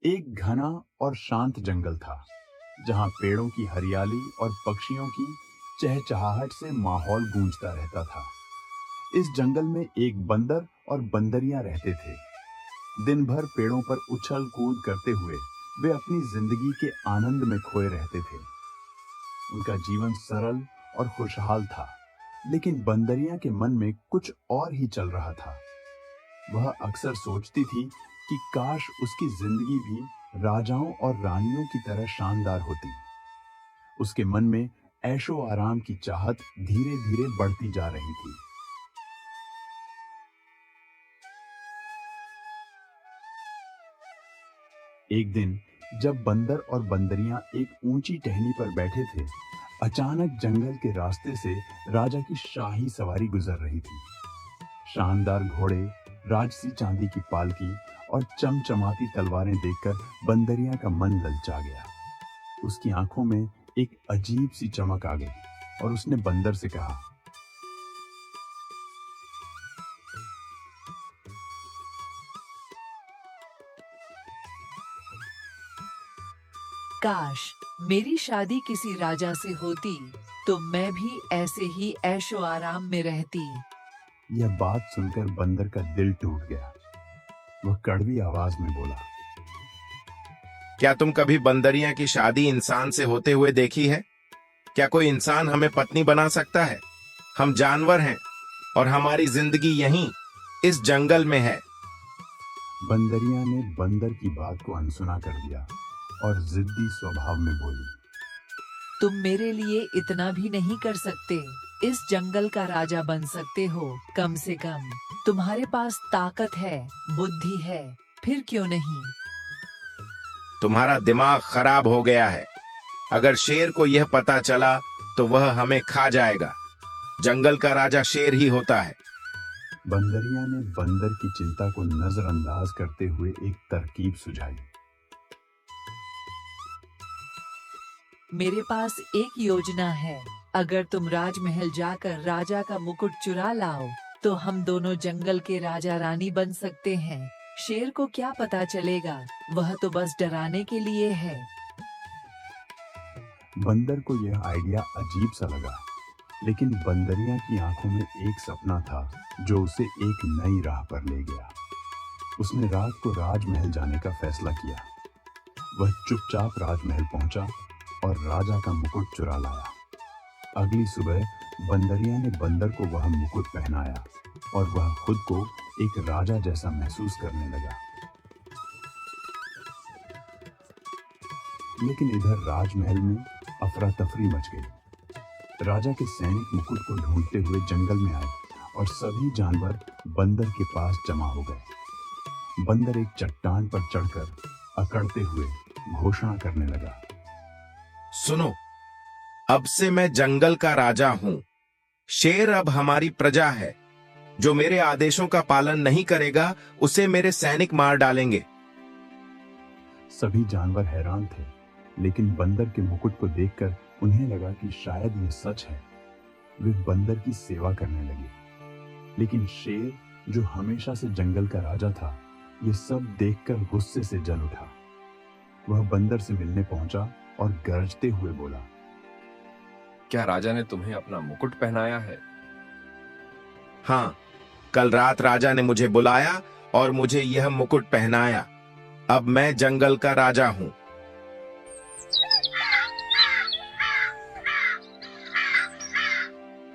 एक घना और शांत जंगल था जहां पेड़ों की हरियाली और पक्षियों की चहचहाहट से माहौल गूंजता रहता था। इस जंगल में एक बंदर और बंदरियां रहते थे। दिन भर पेड़ों पर उछल कूद करते हुए वे अपनी जिंदगी के आनंद में खोए रहते थे। उनका जीवन सरल और खुशहाल था, लेकिन बंदरियां के मन में कुछ और ही चल रहा था। वह अक्सर सोचती थी कि काश उसकी जिंदगी भी राजाओं और रानियों की तरह शानदार होती। उसके मन में ऐशो आराम की चाहत धीरे धीरे बढ़ती जा रही थी। एक दिन जब बंदर और बंदरियां एक ऊंची टहनी पर बैठे थे, अचानक जंगल के रास्ते से राजा की शाही सवारी गुजर रही थी। शानदार घोड़े, राजसी चांदी की पालकी और चमचमाती तलवारें देखकर बंदरिया का मन ललचा गया। उसकी आंखों में एक अजीब सी चमक आ गई और उसने बंदर से कहा, काश मेरी शादी किसी राजा से होती तो मैं भी ऐसे ही ऐशो आराम में रहती। यह बात सुनकर बंदर का दिल टूट गया। वह कड़वी आवाज में बोला, क्या तुम कभी बंदरिया की शादी इंसान से होते हुए देखी है? क्या कोई इंसान हमें पत्नी बना सकता है? हम जानवर हैं और हमारी जिंदगी यहीं इस जंगल में है। बंदरिया ने बंदर की बात को अनसुना कर दिया और जिद्दी स्वभाव में बोली, तुम मेरे लिए इतना भी नहीं कर सकते। इस जंगल का राजा बन सकते हो, कम से कम तुम्हारे पास ताकत है, बुद्धि है, फिर क्यों नहीं? तुम्हारा दिमाग खराब हो गया है। अगर शेर को यह पता चला तो वह हमें खा जाएगा। जंगल का राजा शेर ही होता है। बंदरिया ने बंदर की चिंता को नजरअंदाज करते हुए एक तरकीब सुझाई। मेरे पास एक योजना है। अगर तुम राजमहल जाकर राजा का मुकुट चुरा लाओ तो हम दोनों जंगल के राजा रानी बन सकते हैं। शेर को क्या पता चलेगा, वह तो बस डराने के लिए है। बंदर को यह आइडिया अजीब सा लगा, लेकिन बंदरिया की आंखों में एक सपना था जो उसे एक नई राह पर ले गया। उसने रात को राजमहल जाने का फैसला किया। वह चुपचाप राजमहल पहुंचा और राजा का मुकुट चुरा लाया। अगली सुबह बंदरिया ने बंदर को वह मुकुट पहनाया और वह खुद को एक राजा जैसा महसूस करने लगा। लेकिन इधर राजमहल में अफरा तफरी मच गई। राजा के सैनिक मुकुट को ढूंढते हुए जंगल में आए और सभी जानवर बंदर के पास जमा हो गए। बंदर एक चट्टान पर चढ़कर अकड़ते हुए घोषणा करने लगा, सुनो, अब से मैं जंगल का राजा हूं। शेर अब हमारी प्रजा है। जो मेरे आदेशों का पालन नहीं करेगा उसे मेरे सैनिक मार डालेंगे। सभी जानवर हैरान थे, लेकिन बंदर के मुकुट को देखकर उन्हें लगा कि शायद यह सच है। वे बंदर की सेवा करने लगे। लेकिन शेर, जो हमेशा से जंगल का राजा था, ये सब देखकर गुस्से से जल उठा। वह बंदर से मिलने पहुंचा और गरजते हुए बोला, क्या राजा ने तुम्हें अपना मुकुट पहनाया है? हाँ, कल रात राजा ने मुझे बुलाया और मुझे यह मुकुट पहनाया। अब मैं जंगल का राजा हूं।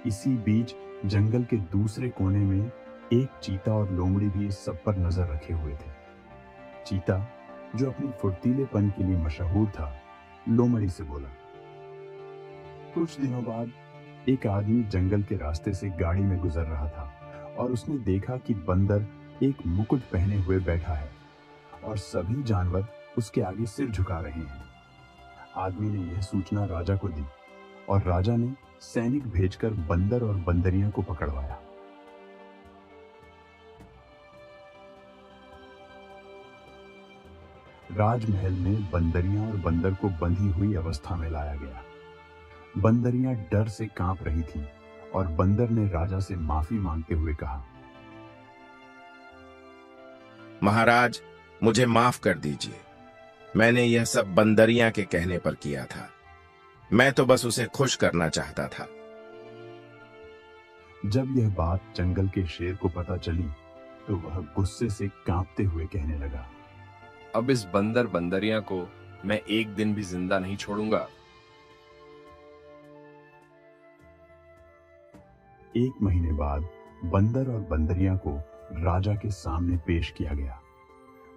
इसी बीच जंगल के दूसरे कोने में एक चीता और लोमड़ी भी इस सब पर नजर रखे हुए थे। चीता, जो अपने फुर्तीलेपन के लिए मशहूर था, लोमड़ी से बोला, कुछ दिनों बाद एक आदमी जंगल के रास्ते से गाड़ी में गुजर रहा था और उसने देखा कि बंदर एक मुकुट पहने हुए बैठा है और सभी जानवर उसके आगे सिर झुका रहे हैं। आदमी ने यह सूचना राजा को दी और राजा ने सैनिक भेजकर बंदर और बंदरिया को पकड़वाया। राजमहल में बंदरिया और बंदर को बंधी हुई अवस्था में लाया गया। बंदरियां डर से कांप रही थीं और बंदर ने राजा से माफी मांगते हुए कहा, महाराज, मुझे माफ कर दीजिए। मैंने यह सब बंदरिया के कहने पर किया था। मैं तो बस उसे खुश करना चाहता था। जब यह बात जंगल के शेर को पता चली तो वह गुस्से से कांपते हुए कहने लगा, अब इस बंदर बंदरिया को मैं एक दिन भी जिंदा नहीं छोड़ूंगा। एक महीने बाद बंदर और बंदरिया को राजा के सामने पेश किया गया।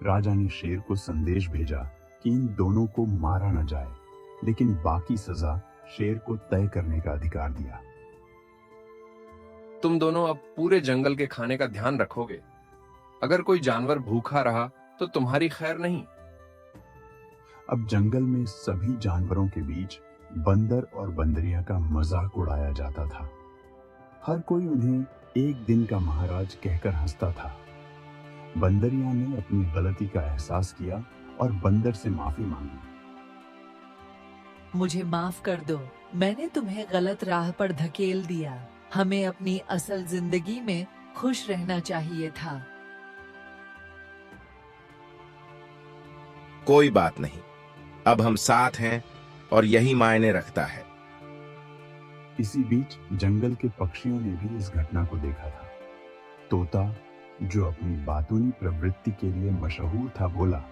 राजा ने शेर को संदेश भेजा कि इन दोनों को मारा न जाए, लेकिन बाकी सजा शेर को तय करने का अधिकार दिया। तुम दोनों अब पूरे जंगल के खाने का ध्यान रखोगे। अगर कोई जानवर भूखा रहा तो तुम्हारी खैर नहीं। अब जंगल में सभी जानवरों के बीच बंदर और बंदरिया का मजाक उड़ाया जाता था। हर कोई उन्हें एक दिन का महाराज कहकर हंसता था। बंदरिया ने अपनी गलती का एहसास किया और बंदर से माफी मांगी। मुझे माफ कर दो, मैंने तुम्हें गलत राह पर धकेल दिया। हमें अपनी असल जिंदगी में खुश रहना चाहिए था। कोई बात नहीं, अब हम साथ हैं और यही मायने रखता है। इसी बीच जंगल के पक्षियों ने भी इस घटना को देखा था। तोता, जो अपनी बातूनी प्रवृत्ति के लिए मशहूर था, बोला,